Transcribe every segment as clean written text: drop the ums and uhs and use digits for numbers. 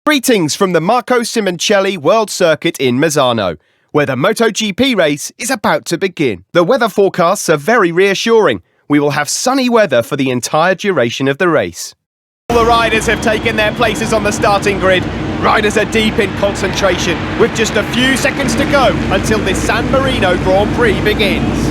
Greetings from the Marco Simoncelli World Circuit in Misano, where the Motogp race is about to begin. The weather forecasts are very reassuring. We will have sunny weather for the entire duration of the race. All the riders have taken their places on the starting grid. Riders are deep in concentration, with just a few seconds to go until this San Marino Grand Prix begins.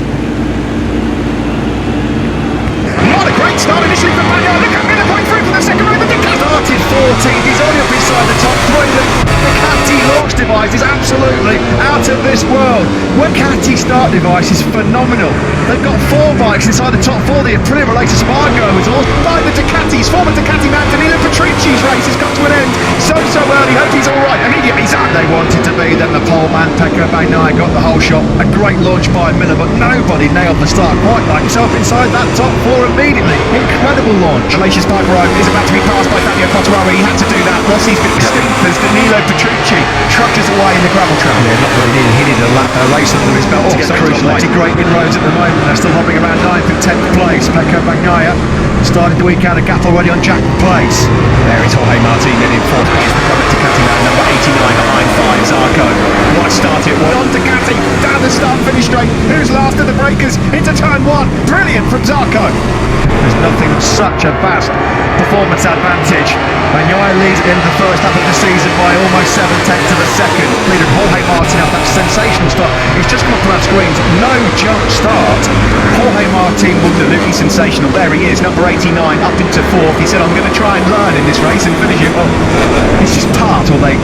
What a great start initially from Vinales. Look at Miller going through for the second row. The Ducati started 14th, he's only up inside the top 3. The Ducati launch device is absolutely out of this world. Ducati start device is phenomenal. They've got 4 bikes inside the top 4. The Aprilia-related Spargo is all by the Ducatis. Former Ducati man Danilo Petrucci's race has come to an end so early. Hope he's all right. Immediately he's out. They wanted to be, then the pole man Pecco Bagnaia got the whole shot. A great launch by Miller, but nobody nailed the start quite like himself inside that top 4 immediately. Incredible launch. Galatia's Spargo is about to be passed by Fabio Quartararo. He had to do that. Rossi's been distinct as Danilo Petrucci truckers away in the gravel trap. Yeah, not what he needed. He needed a race under his belt to get crucial. Great inroads at the moment. They're still hovering around 9th and 10th place. Pecco Bagnaia started the week out a gap already on Jack Place. There is Jorge Martin in 4th place. The product Ducati man number 89 behind 5 Zarco. What start it was. On Ducati, down the start-finish straight. Who's last of the breakers into turn 1? Brilliant from Zarco. There's nothing such a vast performance advantage. Bagnaia leads in the first half of the season by almost 7/10 of a second. Leader Jorge Martin out that sensational start. He's just come up on our screens. No jump start. Jorge Martin will absolutely sensational. There he is, number 89, up into 4th. He said, I'm going to try and learn in this race and finish it. Well, it's just part, or they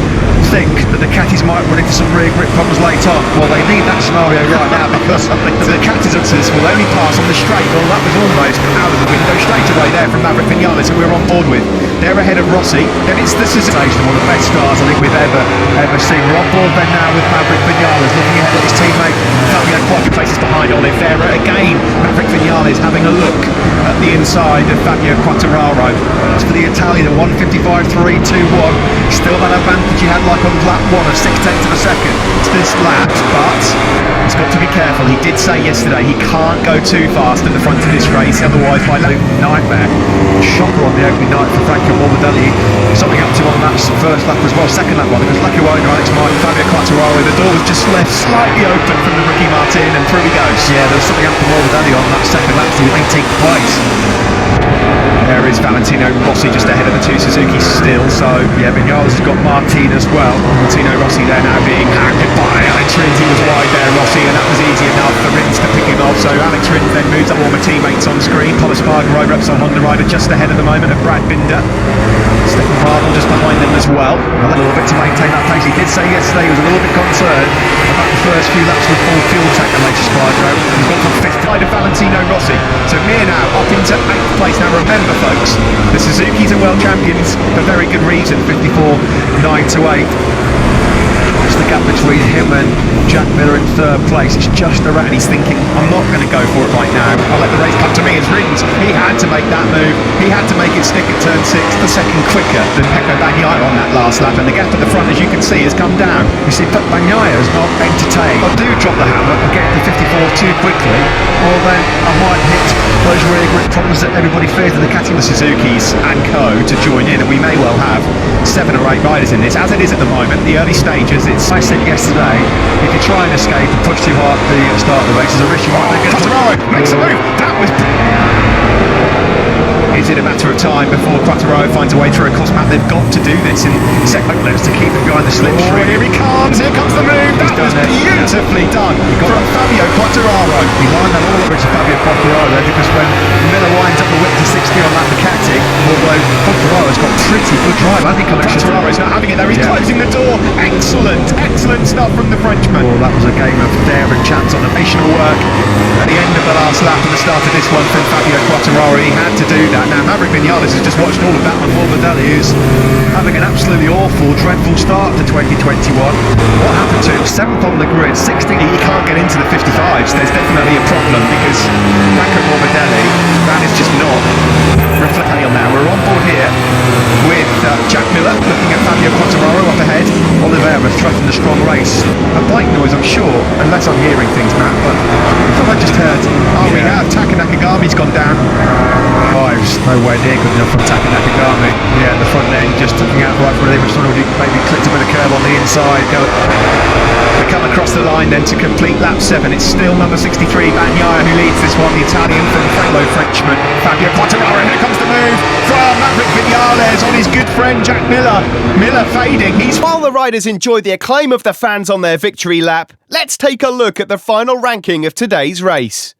think that the Ducatis might run into some rear grip problems later on. Well, they need that scenario right now because the Ducatis will only pass on the straight. Well, that was almost out of the window straight away there from Maverick Vinales, who we're on board with. They're ahead of Rossi. Then it's the Suzuki. One of the best stars I think we've ever seen. We're on board then now with Maverick Vinales, looking ahead at his teammate Fabio quite good places behind Oliveira. Again, Maverick Vinales having a look at the inside of Fabio Quartararo. As for the Italian, 155.321, still that advantage he had like on lap 1 of 6/10 of a second to this lap, but he's got to be careful. He did say yesterday he can't go too fast at the front of this race, otherwise by lap nightmare. Shocker on the opening night for Franco Morbidelli. Something up to on that first lap as well, second lap one, because lucky owner Alex Martin, Fabio Quartararo, the door was just left slightly open from the rookie Martin, and through he goes. Yeah, there was something up to Morbidelli on that second lap to 18th place. There is Valentino Rossi just ahead of the 2 Suzukis still, so yeah, Vinales has got Martin as well. Valentino Rossi there now being hampered by Alex Rins. He was wide there, Rossi, and that was easy enough for Rins to pick him off. So Alex Rins then moves up all my teammates on screen. Polo Spargo reps on Honda rider just ahead at the moment of Brad Binder. Stefan Bradl just behind them as well. A little bit to maintain that pace. He did say yesterday he was a little bit concerned about the first few laps with full fuel tank and latest Spargo. He's got from 5th side of Valentino Rossi. So Mir now up into 8th place. Now remember folks, the Suzukis are world champions for very good reason. 54.9 to 8. It's the gap between him and Jack Miller in 3rd place. It's just around. And he's thinking, I'm not going to go for it right now. I'll let the race come to me. As Rins, he had to make that move. He had to make it stick at turn 6, the second quicker than Pecco Bagnaia on that last lap. And the gap at the front, as you can see, has come down. You see, Bagnaia is not entertained. I do drop the hammer and get to 54 too quickly, or then I might hit those rear grip problems that everybody fears in the Ducati. The Suzukis and co to join in, and we may well have 7 or 8 riders in this. As it is at the moment, the early stages, it's... I said yesterday, if you try and escape and push too hard at the start of the race, there's a risk you might get Quartararo makes a move. That was... Is it a matter of time before Quartararo finds a way through? Of course, Matt, they've got to do this in second left to keep him behind the slipstream. Here he comes the move. That was beautifully done from Fabio Quartararo. He lined that all over to Fabio Quartararo there, because when Miller winds up the whip to 60 on that Ducati, although Quartararo's got pretty good drive, I think. Quartararo's not having it there. He's closing the door. Excellent stuff from the Frenchman. Oh, that was a game of dare and chance on the national work at the end of the last lap and the start of this one from Fabio Quartararo. He had to do that. Now Maverick Vinales has just watched all of that on Morbidelli, who's having an absolutely awful, dreadful start to 2021. What happened to him? 7th on the grid, 16th. He can't get into the 55s. There's definitely a problem because Franco Morbidelli, that is just not reflecting now. We're on board here with Jack Miller looking at Fabio Quartararo up ahead. Oliveira threatened a strong race. A bike noise, I'm sure, unless I'm hearing things, Matt, but have I just heard? Oh, we have. Taka Nakagami's gone down. Nowhere near good enough from Taka Nakagami. Yeah, the front end just looking out for quite for it. They sort of maybe clipped a bit of curb on the inside. They come across the line then to complete lap 7. It's still number 63, Bagnaia, who leads this one. The Italian from fellow Frenchman, Fabio Quartararo. Here comes the move from Maverick Vinales on his good friend Jack Miller. Miller fading. While the riders enjoy the acclaim of the fans on their victory lap, let's take a look at the final ranking of today's race.